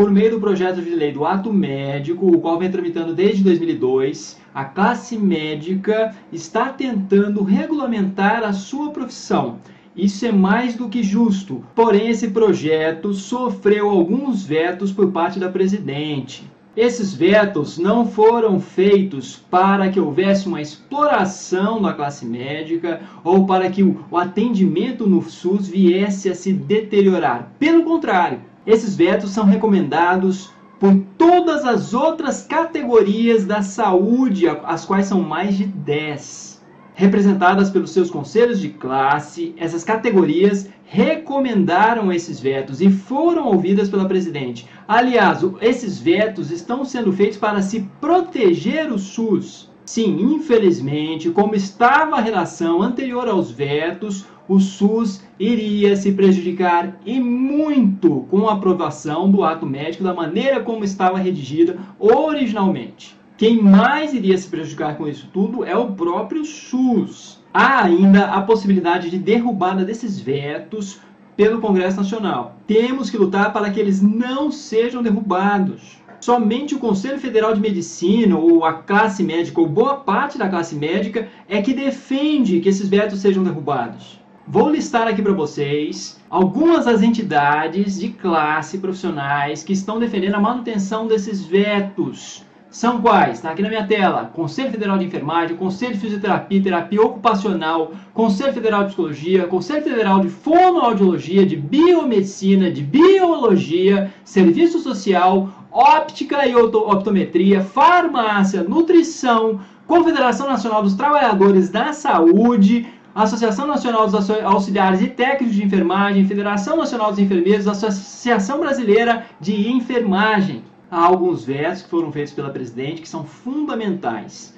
Por meio do projeto de lei do ato médico, o qual vem tramitando desde 2002, a classe médica está tentando regulamentar a sua profissão. Isso é mais do que justo, porém esse projeto sofreu alguns vetos por parte da presidente. Esses vetos não foram feitos para que houvesse uma exploração da classe médica ou para que o atendimento no SUS viesse a se deteriorar. Pelo contrário, esses vetos são recomendados por todas as outras categorias da saúde, as quais são mais de 10. Representadas pelos seus conselhos de classe, essas categorias recomendaram esses vetos e foram ouvidas pela presidente. Aliás, esses vetos estão sendo feitos para se proteger o SUS. Sim, infelizmente, como estava a relação anterior aos vetos, o SUS iria se prejudicar e muito com a aprovação do ato médico da maneira como estava redigida originalmente. Quem mais iria se prejudicar com isso tudo é o próprio SUS. Há ainda a possibilidade de derrubada desses vetos pelo Congresso Nacional. Temos que lutar para que eles não sejam derrubados. Somente o Conselho Federal de Medicina, ou a classe médica, ou boa parte da classe médica, é que defende que esses vetos sejam derrubados. Vou listar aqui para vocês algumas das entidades de classe profissionais que estão defendendo a manutenção desses vetos. São quais? Está aqui na minha tela. Conselho Federal de Enfermagem, Conselho de Fisioterapia e Terapia Ocupacional, Conselho Federal de Psicologia, Conselho Federal de Fonoaudiologia, de Biomedicina, de Biologia, Serviço Social, Óptica e Optometria, Farmácia, Nutrição, Confederação Nacional dos Trabalhadores da Saúde, Associação Nacional dos Auxiliares e Técnicos de Enfermagem, Federação Nacional dos Enfermeiros, Associação Brasileira de Enfermagem. Há alguns vetos que foram feitos pela presidente que são fundamentais.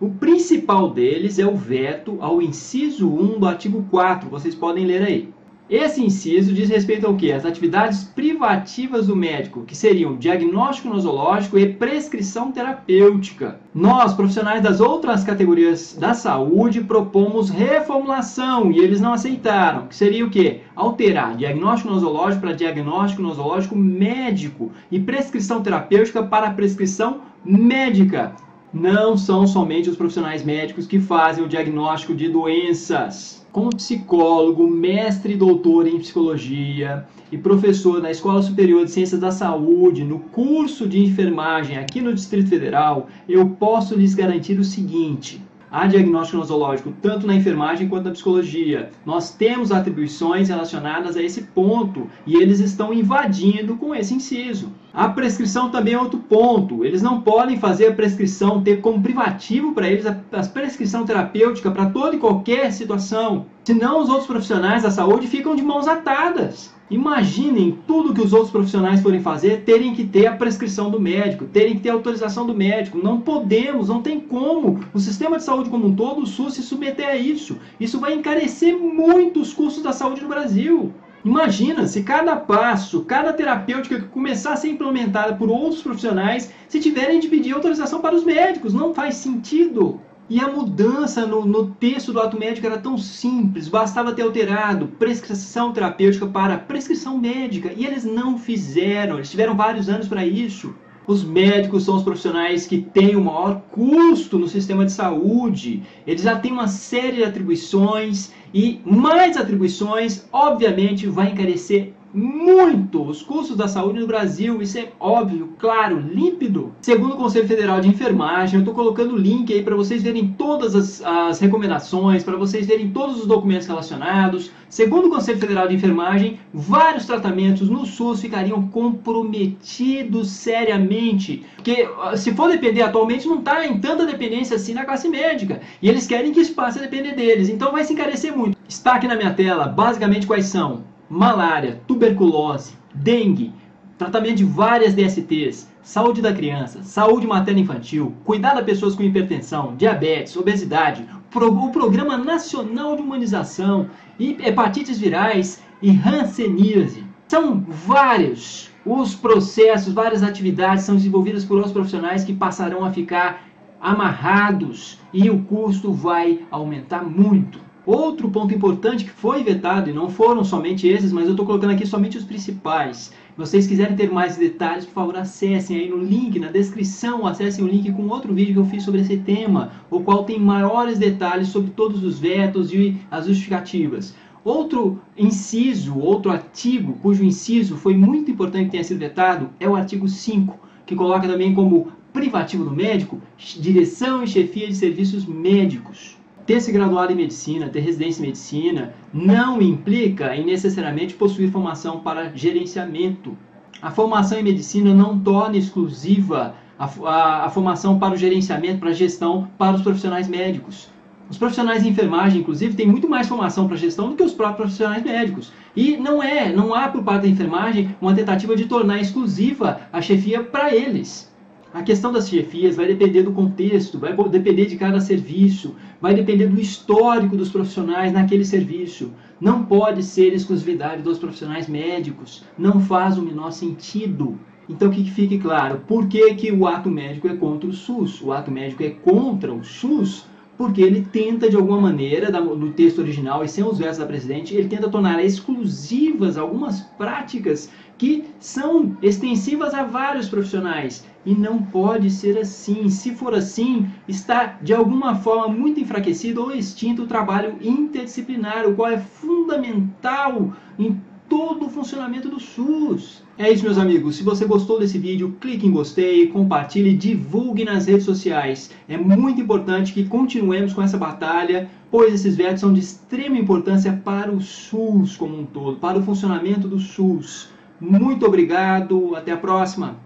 O principal deles é o veto ao inciso 1 do artigo 4, vocês podem ler aí. Esse inciso diz respeito ao quê? As atividades privativas do médico, que seriam diagnóstico nosológico e prescrição terapêutica. Nós, profissionais das outras categorias da saúde, propomos reformulação e eles não aceitaram, que seria o quê? Alterar diagnóstico nosológico para diagnóstico nosológico médico e prescrição terapêutica para prescrição médica. Não são somente os profissionais médicos que fazem o diagnóstico de doenças. Como psicólogo, mestre e doutor em psicologia e professor na Escola Superior de Ciências da Saúde, no curso de enfermagem aqui no Distrito Federal, eu posso lhes garantir o seguinte: há diagnóstico nosológico tanto na enfermagem quanto na psicologia. Nós temos atribuições relacionadas a esse ponto e eles estão invadindo com esse inciso. A prescrição também é outro ponto. Eles não podem fazer a prescrição, ter como privativo para eles a prescrição terapêutica para toda e qualquer situação. Senão os outros profissionais da saúde ficam de mãos atadas. Imaginem tudo que os outros profissionais forem fazer, terem que ter a prescrição do médico, terem que ter a autorização do médico. Não podemos, não tem como. O sistema de saúde como um todo, o SUS, se submeter a isso. Isso vai encarecer muito os custos da saúde no Brasil. Imagina se cada passo, cada terapêutica que começar a ser implementada por outros profissionais, se tiverem de pedir autorização para os médicos. Não faz sentido. E a mudança no texto do ato médico era tão simples, bastava ter alterado prescrição terapêutica para prescrição médica. E eles não fizeram, eles tiveram vários anos para isso. Os médicos são os profissionais que têm o maior custo no sistema de saúde. Eles já têm uma série de atribuições e mais atribuições, obviamente, vai encarecer muito os custos da saúde no Brasil. Isso é óbvio, claro, límpido. Segundo o Conselho Federal de Enfermagem, eu estou colocando o link aí para vocês verem todas as recomendações, para vocês verem todos os documentos relacionados. Segundo o Conselho Federal de Enfermagem, vários tratamentos no SUS ficariam comprometidos seriamente. Porque se for depender atualmente, não está em tanta dependência assim na classe médica. E eles querem que isso passe a depender deles. Então vai se encarecer muito. Está aqui na minha tela, basicamente quais são: malária, tuberculose, dengue, tratamento de várias DSTs, saúde da criança, saúde materna e infantil, cuidar das pessoas com hipertensão, diabetes, obesidade, o Programa Nacional de Imunização, hepatites virais e hanseníase. São vários os processos, várias atividades são desenvolvidas por outros profissionais que passarão a ficar amarrados e o custo vai aumentar muito. Outro ponto importante que foi vetado, e não foram somente esses, mas eu estou colocando aqui somente os principais, vocês quiserem ter mais detalhes, por favor, acessem aí no link, na descrição, acessem o link com outro vídeo que eu fiz sobre esse tema, o qual tem maiores detalhes sobre todos os vetos e as justificativas. Outro inciso, outro artigo, cujo inciso foi muito importante que tenha sido vetado, é o artigo 5, que coloca também como privativo do médico, direção e chefia de serviços médicos. Ter se graduado em medicina, ter residência em medicina, não implica em necessariamente possuir formação para gerenciamento. A formação em medicina não torna exclusiva a formação para o gerenciamento, para a gestão, para os profissionais médicos. Os profissionais de enfermagem, inclusive, têm muito mais formação para gestão do que os próprios profissionais médicos. E não há por parte da enfermagem uma tentativa de tornar exclusiva a chefia para eles. A questão das chefias vai depender do contexto, vai depender de cada serviço, vai depender do histórico dos profissionais naquele serviço. Não pode ser exclusividade dos profissionais médicos, não faz o menor sentido. Então que fique claro, por que o ato médico é contra o SUS? O ato médico é contra o SUS porque ele tenta, de alguma maneira, no texto original e sem os versos da Presidente, ele tenta tornar exclusivas algumas práticas que são extensivas a vários profissionais. E não pode ser assim. Se for assim, está de alguma forma muito enfraquecido ou extinto o trabalho interdisciplinar, o qual é fundamental em todo o funcionamento do SUS. É isso, meus amigos. Se você gostou desse vídeo, clique em gostei, compartilhe, divulgue nas redes sociais. É muito importante que continuemos com essa batalha, pois esses vetos são de extrema importância para o SUS como um todo, para o funcionamento do SUS. Muito obrigado, até a próxima!